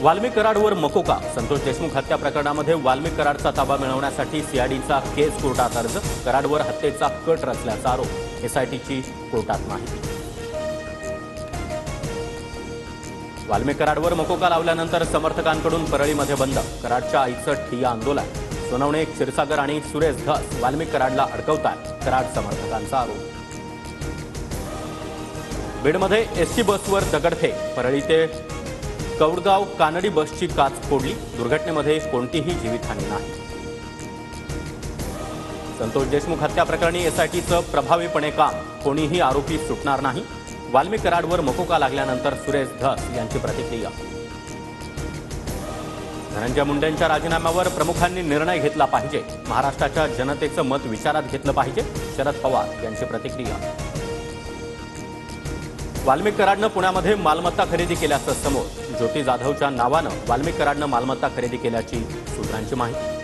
वाल्मिक कराडवर मकोका. संतोष देशमुख हत्या प्रकरणामध्ये वाल्मिक कराडचा ताबा मिळवण्यासाठी सीआयडीचा केस कोर्टात अर्ज. कराडवर हत्येचा कट रचल्याचा आरोप. एसआयटीची कोर्टात माहिती. वाल्मिक कराडवर मकोका लावल्यानंतर समर्थकांकडून परळीमध्ये बंद. कराडच्या आईचं ठिय्या आंदोलन. सोनवणे, क्षीरसागर आणि सुरेश धस वाल्मिक कराडला अडकवतात. कराड समर्थकांचा आरोप. बीडमध्ये एसटी बसवर दगडफेक. परळी ते कौडगाव कानडी बसची काच फोडली. दुर्घटनेमध्ये कोणतीही जीवितहानी नाही. संतोष देशमुख हत्या प्रकरणी एसआयटीचं प्रभावीपणे काम. कोणीही आरोपी सुटणार नाही. वाल्मिक कराडवर मकोका लागल्यानंतर सुरेश धस यांची प्रतिक्रिया. धनंजय मुंडेंच्या राजीनाम्यावर प्रमुखांनी निर्णय घेतला पाहिजे. महाराष्ट्राच्या जनतेचं मत विचारात घेतलं पाहिजे. शरद पवार यांची प्रतिक्रिया. वाल्मिक कराडनं पुण्यामध्ये मालमत्ता खरेदी केल्याचं समोर. ज्योती जाधवच्या नावानं वाल्मिक कराडनं मालमत्ता खरेदी केल्याची सूत्रांची माहिती.